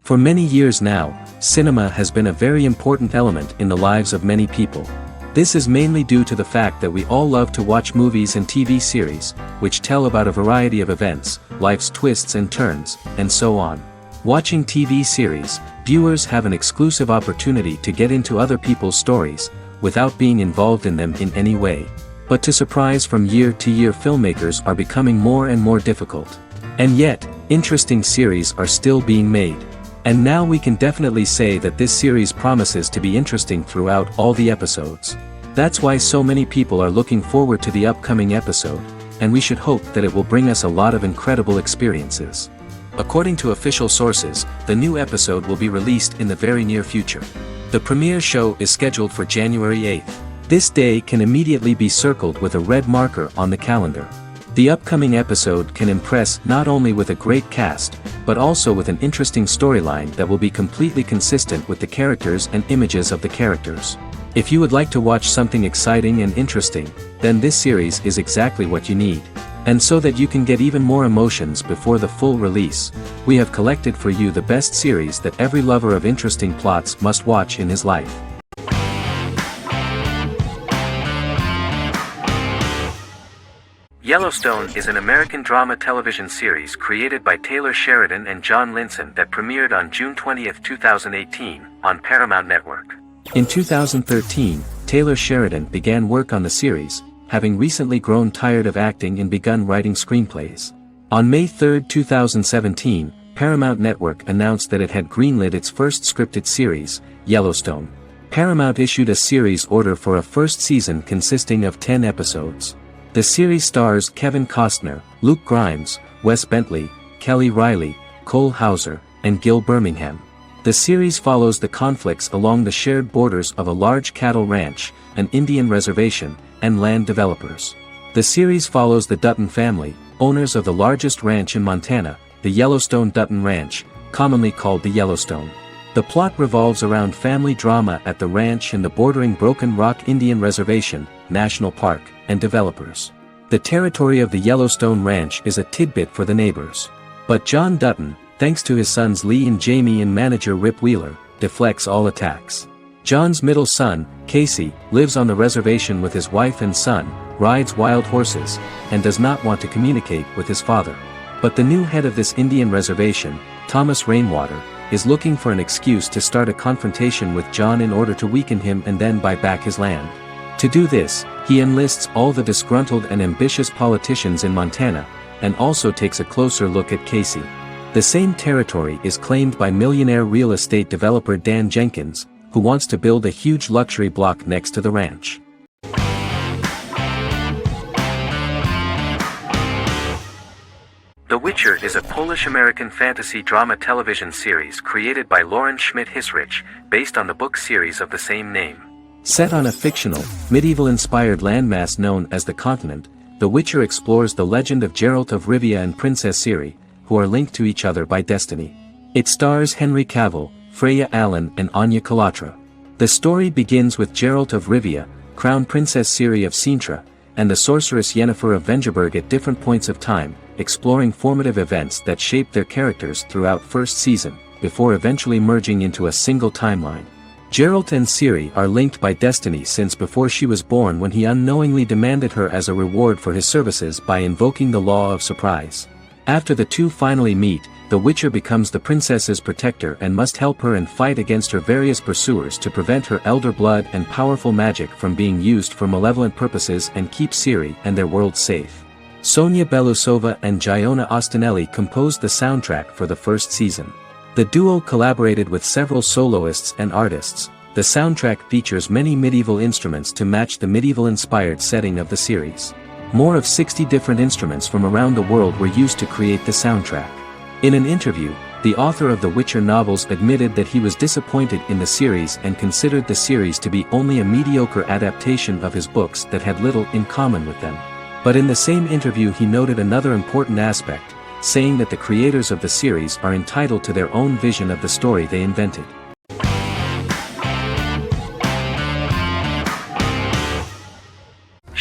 For many years now, cinema has been a very important element in the lives of many people. This is mainly due to the fact that we all love to watch movies and TV series, which tell about a variety of events, life's twists and turns, and so on. Watching TV series, viewers have an exclusive opportunity to get into other people's stories, without being involved in them in any way. But to surprise from year to year, filmmakers are becoming more and more difficult. And yet, interesting series are still being made. And now we can definitely say that this series promises to be interesting throughout all the episodes. That's why so many people are looking forward to the upcoming episode, and we should hope that it will bring us a lot of incredible experiences. According to official sources, the new episode will be released in the very near future. The premiere show is scheduled for January 8th. This day can immediately be circled with a red marker on the calendar. The upcoming episode can impress not only with a great cast, but also with an interesting storyline that will be completely consistent with the characters and images of the characters. If you would like to watch something exciting and interesting, then this series is exactly what you need. And so that you can get even more emotions before the full release, we have collected for you the best series that every lover of interesting plots must watch in his life. Yellowstone is an American drama television series created by Taylor Sheridan and John Linson that premiered on June 20, 2018, on Paramount Network. In 2013, Taylor Sheridan began work on the series, having recently grown tired of acting and begun writing screenplays. On May 3, 2017, Paramount Network announced that it had greenlit its first scripted series, Yellowstone. Paramount issued a series order for a first season consisting of 10 episodes. The series stars Kevin Costner, Luke Grimes, Wes Bentley, Kelly Riley, Cole Hauser, and Gil Birmingham. The series follows the conflicts along the shared borders of a large cattle ranch, an Indian reservation, and land developers. The series follows the Dutton family, owners of the largest ranch in Montana, the Yellowstone Dutton Ranch, commonly called the Yellowstone. The plot revolves around family drama at the ranch and the bordering Broken Rock Indian Reservation, National Park, and developers. The territory of the Yellowstone Ranch is a tidbit for the neighbors. But John Dutton, thanks to his sons Lee and Jamie and manager Rip Wheeler, deflects all attacks. John's middle son, Casey, lives on the reservation with his wife and son, rides wild horses, and does not want to communicate with his father. But the new head of this Indian reservation, Thomas Rainwater, is looking for an excuse to start a confrontation with John in order to weaken him and then buy back his land. To do this, he enlists all the disgruntled and ambitious politicians in Montana, and also takes a closer look at Casey. The same territory is claimed by millionaire real estate developer Dan Jenkins, who wants to build a huge luxury block next to the ranch. The Witcher is a Polish-American fantasy drama television series created by Lauren Schmidt-Hissrich, based on the book series of the same name. Set on a fictional, medieval-inspired landmass known as the Continent, The Witcher explores the legend of Geralt of Rivia and Princess Ciri, who are linked to each other by destiny. It stars Henry Cavill, Freya Allan and Anya Chalotra. The story begins with Geralt of Rivia, Crown Princess Ciri of Sintra, and the sorceress Yennefer of Vengerberg at different points of time, exploring formative events that shaped their characters throughout first season, before eventually merging into a single timeline. Geralt and Ciri are linked by destiny since before she was born, when he unknowingly demanded her as a reward for his services by invoking the law of surprise. After the two finally meet, the Witcher becomes the princess's protector and must help her and fight against her various pursuers to prevent her elder blood and powerful magic from being used for malevolent purposes and keep Ciri and their world safe. Sonia Belousova and Giona Ostinelli composed the soundtrack for the first season. The duo collaborated with several soloists and artists. The soundtrack features many medieval instruments to match the medieval-inspired setting of the series. More of 60 different instruments from around the world were used to create the soundtrack. In an interview, the author of the Witcher novels admitted that he was disappointed in the series and considered the series to be only a mediocre adaptation of his books that had little in common with them. But in the same interview he noted another important aspect, saying that the creators of the series are entitled to their own vision of the story they invented.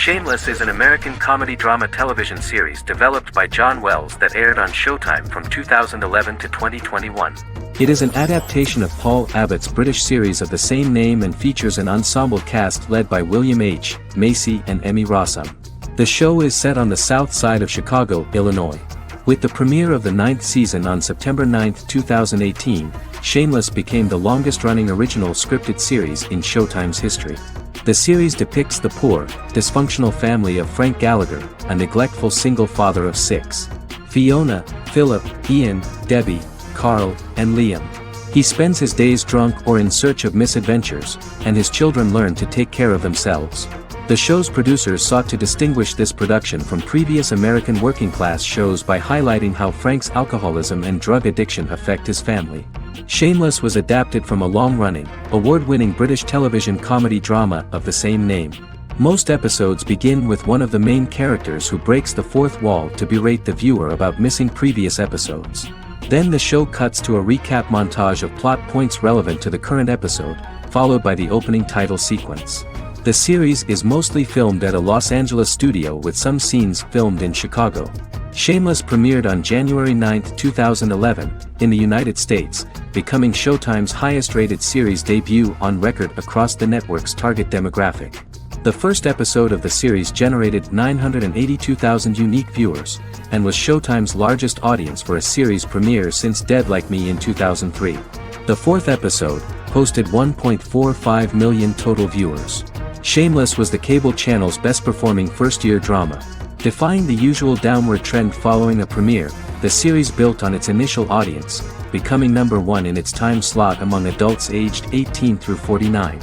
Shameless is an American comedy drama television series developed by John Wells that aired on Showtime from 2011 to 2021. It is an adaptation of Paul Abbott's British series of the same name and features an ensemble cast led by William H. Macy and Emmy Rossum. The show is set on the south side of Chicago, Illinois. With the premiere of the 9th season on September 9, 2018, Shameless became the longest-running original scripted series in Showtime's history. The series depicts the poor, dysfunctional family of Frank Gallagher, a neglectful single father of 6. Fiona, Philip, Ian, Debbie, Carl, and Liam. He spends his days drunk or in search of misadventures, and his children learn to take care of themselves. The show's producers sought to distinguish this production from previous American working-class shows by highlighting how Frank's alcoholism and drug addiction affect his family. Shameless was adapted from a long-running, award-winning British television comedy drama of the same name. Most episodes begin with one of the main characters who breaks the fourth wall to berate the viewer about missing previous episodes. Then the show cuts to a recap montage of plot points relevant to the current episode, followed by the opening title sequence. The series is mostly filmed at a Los Angeles studio with some scenes filmed in Chicago. Shameless premiered on January 9, 2011, in the United States, becoming Showtime's highest-rated series debut on record across the network's target demographic. The first episode of the series generated 982,000 unique viewers, and was Showtime's largest audience for a series premiere since Dead Like Me in 2003. The fourth episode posted 1.45 million total viewers. Shameless was the cable channel's best-performing first-year drama. Defying the usual downward trend following a premiere, the series built on its initial audience, becoming #1 in its time slot among adults aged 18 through 49.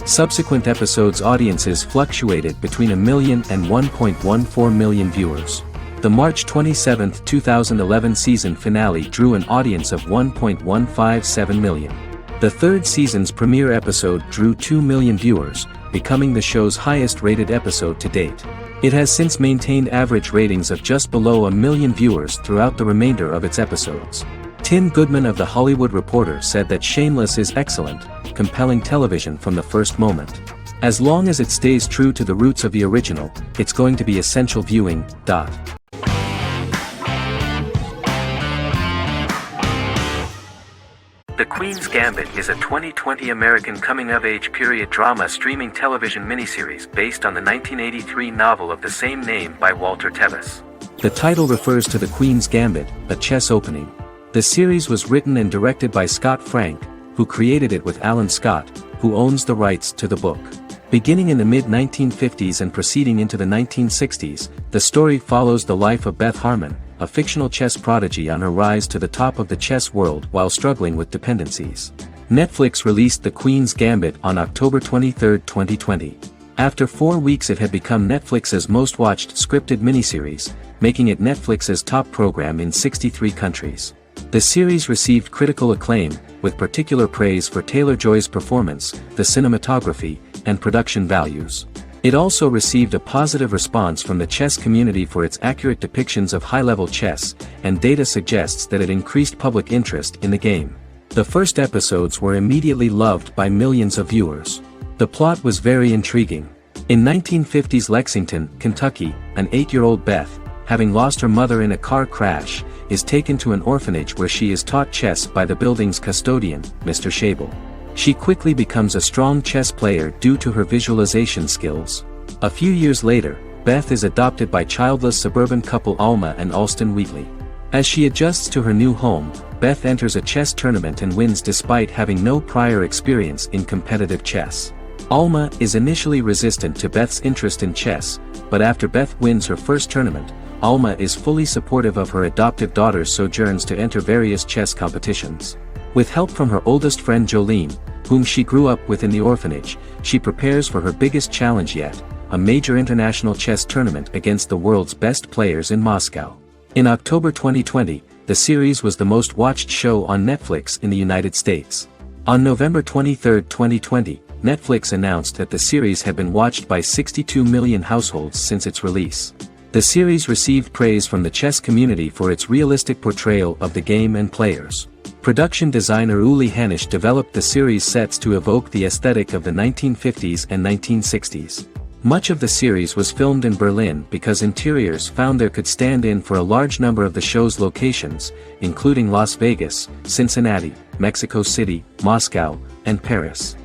Subsequent episodes' audiences fluctuated between 1 million and 1.14 million viewers. The March 27, 2011 season finale drew an audience of 1.157 million. The third season's premiere episode drew 2 million viewers, becoming the show's highest-rated episode to date. It has since maintained average ratings of just below 1 million viewers throughout the remainder of its episodes. Tim Goodman of The Hollywood Reporter said that Shameless is excellent, compelling television from the first moment. As long as it stays true to the roots of the original, it's going to be essential viewing. The Queen's Gambit is a 2020 American coming-of-age period drama streaming television miniseries based on the 1983 novel of the same name by Walter Tevis. The title refers to the Queen's Gambit, a chess opening. The series was written and directed by Scott Frank, who created it with Alan Scott, who owns the rights to the book. Beginning in the mid-1950s and proceeding into the 1960s, the story follows the life of Beth Harmon, a fictional chess prodigy on her rise to the top of the chess world while struggling with dependencies. Netflix released The Queen's Gambit on October 23, 2020. After 4 weeks it had become Netflix's most-watched scripted miniseries, making it Netflix's top program in 63 countries. The series received critical acclaim, with particular praise for Taylor-Joy's performance, the cinematography, and production values. It also received a positive response from the chess community for its accurate depictions of high-level chess, and data suggests that it increased public interest in the game. The first episodes were immediately loved by millions of viewers. The plot was very intriguing. In 1950s Lexington, Kentucky, an 8-year-old Beth, having lost her mother in a car crash, is taken to an orphanage where she is taught chess by the building's custodian, Mr. Schabel. She quickly becomes a strong chess player due to her visualization skills. A few years later, Beth is adopted by childless suburban couple Alma and Alston Wheatley. As she adjusts to her new home, Beth enters a chess tournament and wins despite having no prior experience in competitive chess. Alma is initially resistant to Beth's interest in chess, but after Beth wins her first tournament, Alma is fully supportive of her adoptive daughter's sojourns to enter various chess competitions. With help from her oldest friend Jolene, whom she grew up with in the orphanage, she prepares for her biggest challenge yet, a major international chess tournament against the world's best players in Moscow. In October 2020, the series was the most watched show on Netflix in the United States. On November 23, 2020, Netflix announced that the series had been watched by 62 million households since its release. The series received praise from the chess community for its realistic portrayal of the game and players. Production designer Uli Hanisch developed the series sets to evoke the aesthetic of the 1950s and 1960s. Much of the series was filmed in Berlin because interiors found there could stand in for a large number of the show's locations, including Las Vegas, Cincinnati, Mexico City, Moscow, and Paris.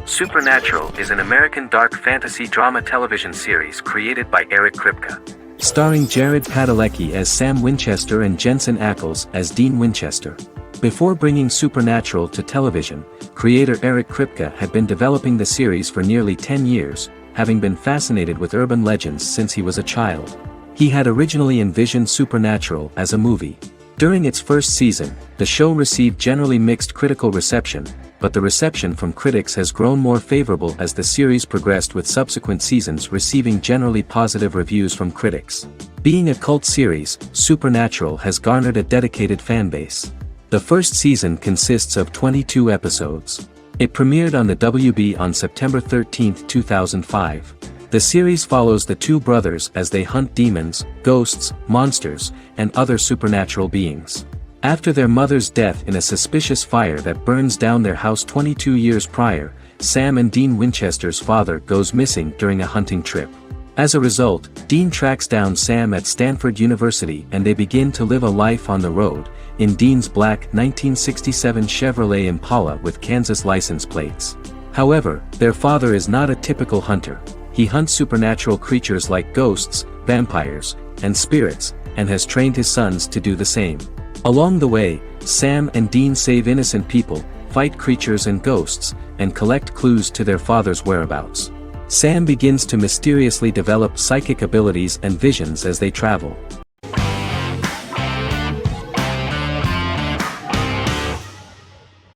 Supernatural is an American dark fantasy drama television series created by Eric Kripke. Starring Jared Padalecki as Sam Winchester and Jensen Ackles as Dean Winchester. Before bringing Supernatural to television, creator Eric Kripke had been developing the series for nearly 10 years, having been fascinated with urban legends since he was a child. He had originally envisioned Supernatural as a movie. During its first season, the show received generally mixed critical reception, but the reception from critics has grown more favorable as the series progressed, with subsequent seasons receiving generally positive reviews from critics. Being a cult series, Supernatural has garnered a dedicated fanbase. The first season consists of 22 episodes. It premiered on the WB on September 13, 2005. The series follows the two brothers as they hunt demons, ghosts, monsters, and other supernatural beings. After their mother's death in a suspicious fire that burns down their house 22 years prior, Sam and Dean Winchester's father goes missing during a hunting trip. As a result, Dean tracks down Sam at Stanford University and they begin to live a life on the road, in Dean's black 1967 Chevrolet Impala with Kansas license plates. However, their father is not a typical hunter. He hunts supernatural creatures like ghosts, vampires, and spirits, and has trained his sons to do the same. Along the way, Sam and Dean save innocent people, fight creatures and ghosts, and collect clues to their father's whereabouts. Sam begins to mysteriously develop psychic abilities and visions as they travel.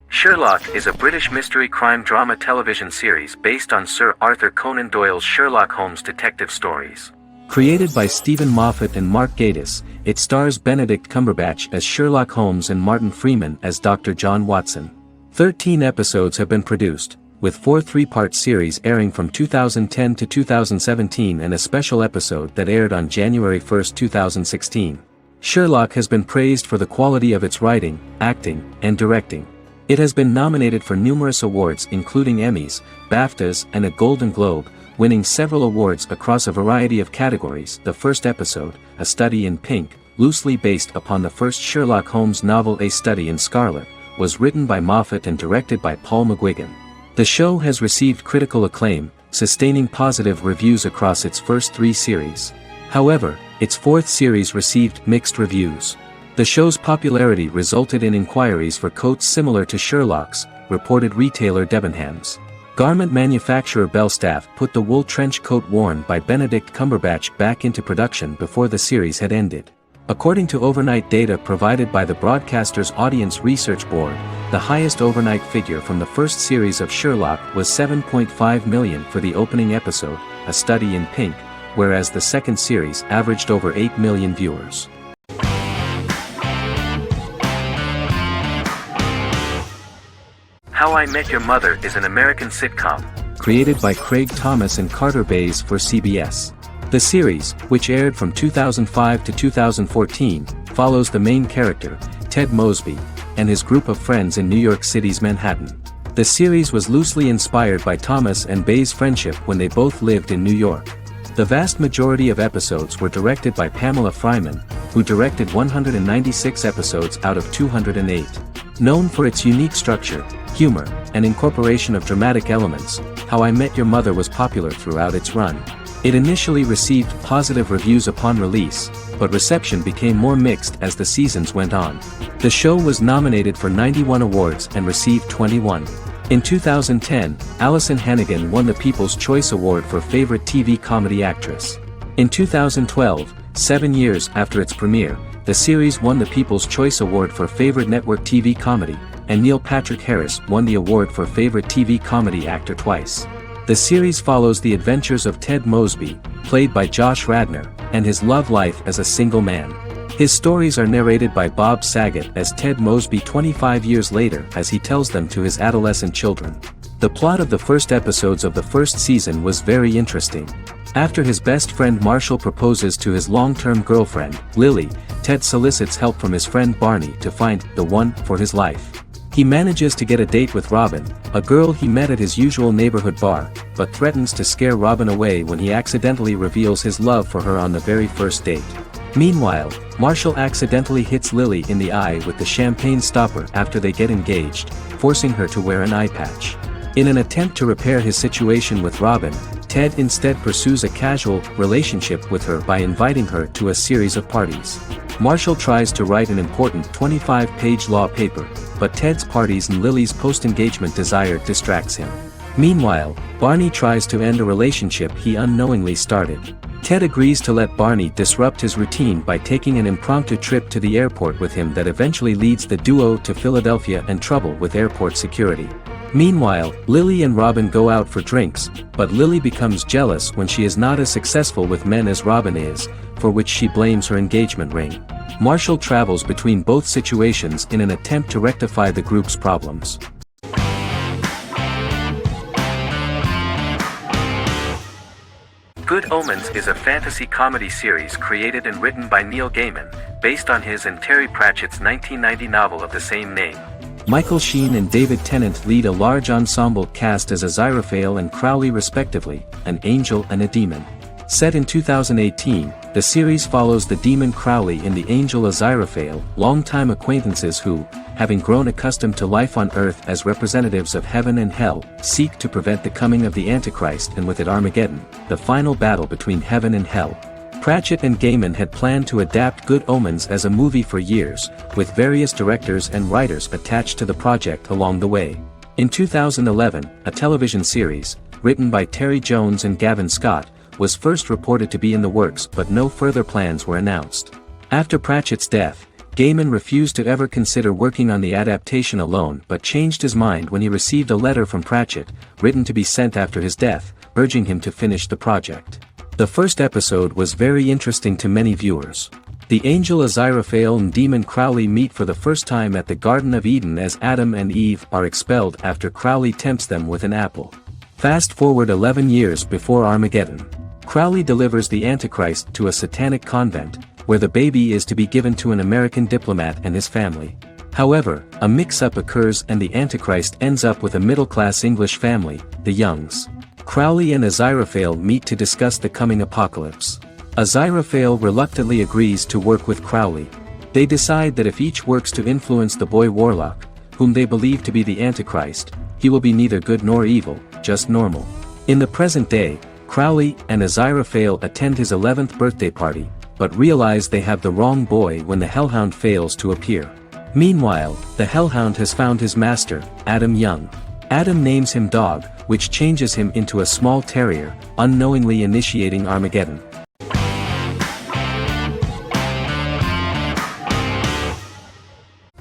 Sherlock is a British mystery crime drama television series based on Sir Arthur Conan Doyle's Sherlock Holmes detective stories. Created by Stephen Moffat and Mark Gatiss, it stars Benedict Cumberbatch as Sherlock Holmes and Martin Freeman as Dr. John Watson. 13 episodes have been produced, with 4 three-part series airing from 2010 to 2017 and a special episode that aired on January 1, 2016. Sherlock has been praised for the quality of its writing, acting, and directing. It has been nominated for numerous awards including Emmys, BAFTAs, and a Golden Globe, winning several awards across a variety of categories. The first episode, A Study in Pink, loosely based upon the first Sherlock Holmes novel A Study in Scarlet, was written by Moffat and directed by Paul McGuigan. The show has received critical acclaim, sustaining positive reviews across its first 3 series. However, its 4th series received mixed reviews. The show's popularity resulted in inquiries for coats similar to Sherlock's, reported retailer Debenhams. Garment manufacturer Belstaff put the wool trench coat worn by Benedict Cumberbatch back into production before the series had ended. According to overnight data provided by the broadcaster's Audience Research Board, the highest overnight figure from the first series of Sherlock was 7.5 million for the opening episode, A Study in Pink, whereas the second series averaged over 8 million viewers. How I Met Your Mother is an American sitcom, created by Craig Thomas and Carter Bays for CBS. The series, which aired from 2005 to 2014, follows the main character, Ted Mosby, and his group of friends in New York City's Manhattan. The series was loosely inspired by Thomas and Bays' friendship when they both lived in New York. The vast majority of episodes were directed by Pamela Fryman, who directed 196 episodes out of 208. Known for its unique structure, humor, and incorporation of dramatic elements, How I Met Your Mother was popular throughout its run. It initially received positive reviews upon release, but reception became more mixed as the seasons went on. The show was nominated for 91 awards and received 21. In 2010, Allison Hannigan won the People's Choice Award for Favorite TV Comedy Actress. In 2012, 7 years after its premiere, the series won the People's Choice Award for Favorite Network TV Comedy, and Neil Patrick Harris won the award for Favorite TV Comedy Actor twice. The series follows the adventures of Ted Mosby, played by Josh Radnor, and his love life as a single man. His stories are narrated by Bob Saget as Ted Mosby 25 years later as he tells them to his adolescent children. The plot of the first episodes of the first season was very interesting. After his best friend Marshall proposes to his long-term girlfriend, Lily, Ted solicits help from his friend Barney to find the one for his life. He manages to get a date with Robin, a girl he met at his usual neighborhood bar, but threatens to scare Robin away when he accidentally reveals his love for her on the very first date. Meanwhile, Marshall accidentally hits Lily in the eye with the champagne stopper after they get engaged, forcing her to wear an eye patch. In an attempt to repair his situation with Robin, Ted instead pursues a casual relationship with her by inviting her to a series of parties. Marshall tries to write an important 25-page law paper, but Ted's parties and Lily's post-engagement desire distracts him. Meanwhile, Barney tries to end a relationship he unknowingly started. Ted agrees to let Barney disrupt his routine by taking an impromptu trip to the airport with him that eventually leads the duo to Philadelphia and trouble with airport security. Meanwhile, Lily and Robin go out for drinks, but Lily becomes jealous when she is not as successful with men as Robin is, for which she blames her engagement ring. Marshall travels between both situations in an attempt to rectify the group's problems. Good Omens is a fantasy comedy series created and written by Neil Gaiman, based on his and Terry Pratchett's 1990 novel of the same name. Michael Sheen and David Tennant lead a large ensemble cast as Aziraphale and Crowley respectively, an angel and a demon. Set in 2018, the series follows the demon Crowley and the angel Aziraphale, longtime acquaintances who, having grown accustomed to life on Earth as representatives of heaven and hell, seek to prevent the coming of the Antichrist and with it Armageddon, the final battle between heaven and hell. Pratchett and Gaiman had planned to adapt Good Omens as a movie for years, with various directors and writers attached to the project along the way. In 2011, a television series, written by Terry Jones and Gavin Scott, was first reported to be in the works but no further plans were announced. After Pratchett's death, Gaiman refused to ever consider working on the adaptation alone but changed his mind when he received a letter from Pratchett, written to be sent after his death, urging him to finish the project. The first episode was very interesting to many viewers. The angel Aziraphale and demon Crowley meet for the first time at the Garden of Eden as Adam and Eve are expelled after Crowley tempts them with an apple. Fast forward 11 years before Armageddon. Crowley delivers the Antichrist to a satanic convent, where the baby is to be given to an American diplomat and his family. However, a mix-up occurs and the Antichrist ends up with a middle-class English family, the Youngs. Crowley and Aziraphale meet to discuss the coming apocalypse. Aziraphale reluctantly agrees to work with Crowley. They decide that if each works to influence the boy Warlock, whom they believe to be the Antichrist, he will be neither good nor evil, just normal. In the present day, Crowley and Aziraphale attend his 11th birthday party, but realize they have the wrong boy when the Hellhound fails to appear. Meanwhile, the Hellhound has found his master, Adam Young. Adam names him Dog, which changes him into a small terrier, unknowingly initiating Armageddon.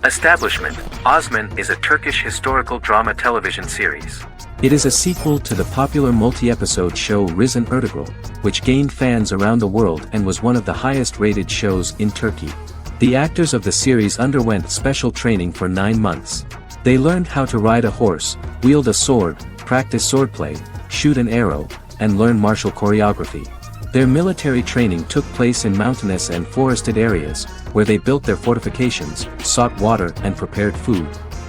Establishment: Osman is a Turkish historical drama television series. It is a sequel to the popular multi-episode show Risen Ertugrul, which gained fans around the world and was one of the highest-rated shows in Turkey. The actors of the series underwent special training for 9 months. They learned how to ride a horse, wield a sword, practice swordplay, shoot an arrow, and learn martial choreography. Their military training took place in mountainous and forested areas, where they built their fortifications, sought water and prepared food.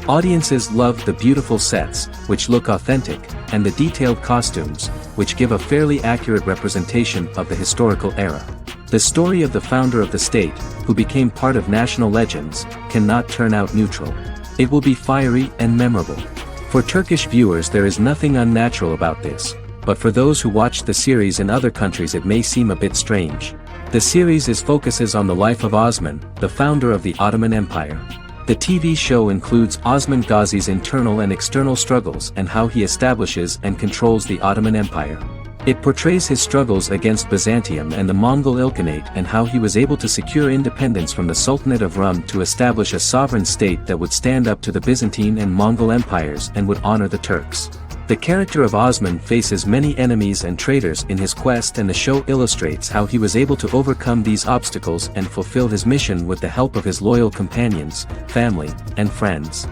Audiences loved the beautiful sets, which look authentic, and the detailed costumes, which give a fairly accurate representation of the historical era. The story of the founder of the state, who became part of national legends, cannot turn out neutral. It will be fiery and memorable. For Turkish viewers there is nothing unnatural about this, but for those who watched the series in other countries it may seem a bit strange. The series focuses on the life of Osman, the founder of the Ottoman Empire. The TV show includes Osman Ghazi's internal and external struggles and how he establishes and controls the Ottoman Empire. It portrays his struggles against Byzantium and the Mongol Ilkhanate and how he was able to secure independence from the Sultanate of Rum to establish a sovereign state that would stand up to the Byzantine and Mongol empires and would honor the Turks. The character of Osman faces many enemies and traitors in his quest, and the show illustrates how he was able to overcome these obstacles and fulfill his mission with the help of his loyal companions, family, and friends.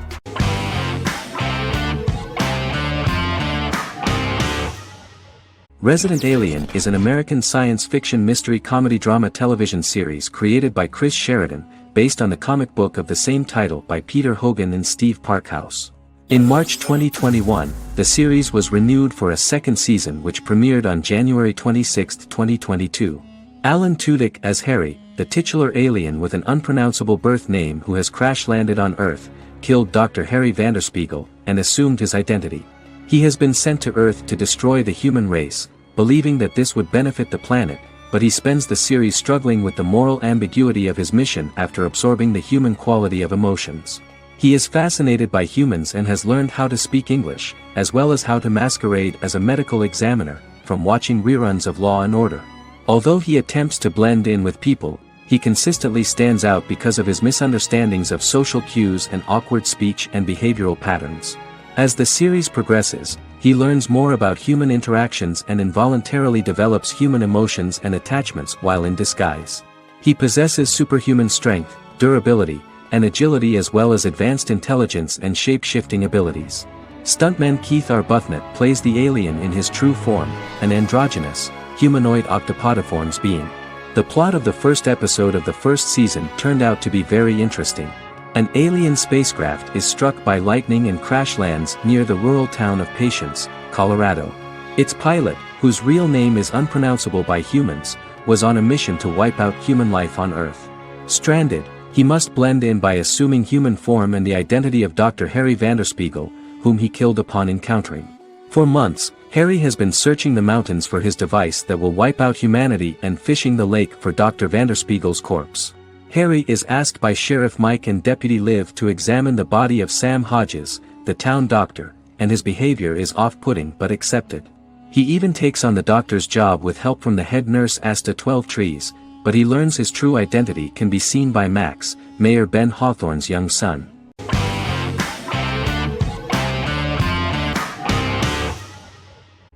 Resident Alien is an American science fiction mystery comedy drama television series created by Chris Sheridan, based on the comic book of the same title by Peter Hogan and Steve Parkhouse. In March 2021, the series was renewed for a second season which premiered on January 26, 2022. Alan Tudyk as Harry, the titular alien with an unpronounceable birth name who has crash-landed on Earth, killed Dr. Harry Vanderspiegel, and assumed his identity. He has been sent to Earth to destroy the human race, believing that this would benefit the planet, but he spends the series struggling with the moral ambiguity of his mission after absorbing the human quality of emotions. He is fascinated by humans and has learned how to speak English, as well as how to masquerade as a medical examiner, from watching reruns of Law & Order. Although he attempts to blend in with people, he consistently stands out because of his misunderstandings of social cues and awkward speech and behavioral patterns. As the series progresses, he learns more about human interactions and involuntarily develops human emotions and attachments while in disguise. He possesses superhuman strength, durability, and agility as well as advanced intelligence and shape-shifting abilities. Stuntman Keith Arbuthnot plays the alien in his true form, an androgynous, humanoid octopodiforms being. The plot of the first episode of the first season turned out to be very interesting. An alien spacecraft is struck by lightning and crash lands near the rural town of Patience, Colorado. Its pilot, whose real name is unpronounceable by humans, was on a mission to wipe out human life on Earth. Stranded, he must blend in by assuming human form and the identity of Dr. Harry Vanderspiegel, whom he killed upon encountering. For months, Harry has been searching the mountains for his device that will wipe out humanity and fishing the lake for Dr. Vanderspiegel's corpse. Harry is asked by Sheriff Mike and Deputy Liv to examine the body of Sam Hodges, the town doctor, and his behavior is off-putting but accepted. He even takes on the doctor's job with help from the head nurse Asta 12 Trees, but he learns his true identity can be seen by Max, Mayor Ben Hawthorne's young son.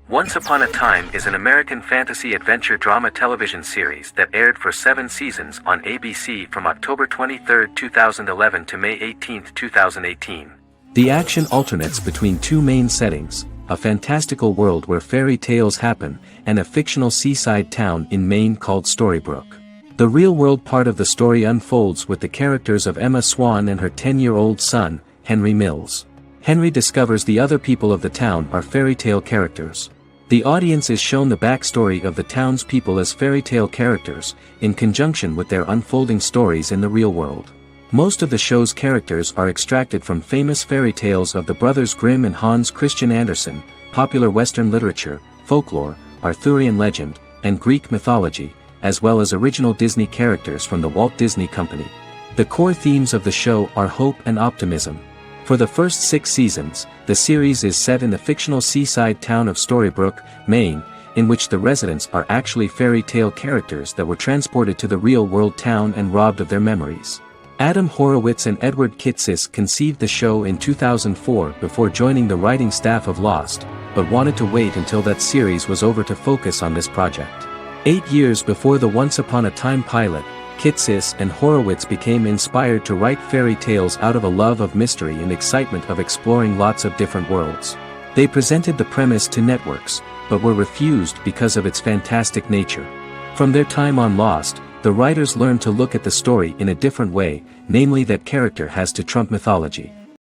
Once Upon a Time is an American fantasy adventure drama television series that aired for 7 seasons on ABC from October 23, 2011 to May 18, 2018. The action alternates between two main settings, a fantastical world where fairy tales happen, and a fictional seaside town in Maine called Storybrooke. The real-world part of the story unfolds with the characters of Emma Swan and her 10-year-old son, Henry Mills. Henry discovers the other people of the town are fairy tale characters. The audience is shown the backstory of the town's people as fairy tale characters, in conjunction with their unfolding stories in the real world. Most of the show's characters are extracted from famous fairy tales of the Brothers Grimm and Hans Christian Andersen, popular Western literature, folklore, Arthurian legend, and Greek mythology, as well as original Disney characters from the Walt Disney Company. The core themes of the show are hope and optimism. For the first 6 seasons, the series is set in the fictional seaside town of Storybrooke, Maine, in which the residents are actually fairy tale characters that were transported to the real-world town and robbed of their memories. Adam Horowitz and Edward Kitsis conceived the show in 2004 before joining the writing staff of Lost, but wanted to wait until that series was over to focus on this project. 8 years before the Once Upon a Time pilot, Kitsis and Horowitz became inspired to write fairy tales out of a love of mystery and excitement of exploring lots of different worlds. They presented the premise to networks, but were refused because of its fantastic nature. From their time on Lost, the writers learned to look at the story in a different way, namely that character has to trump mythology.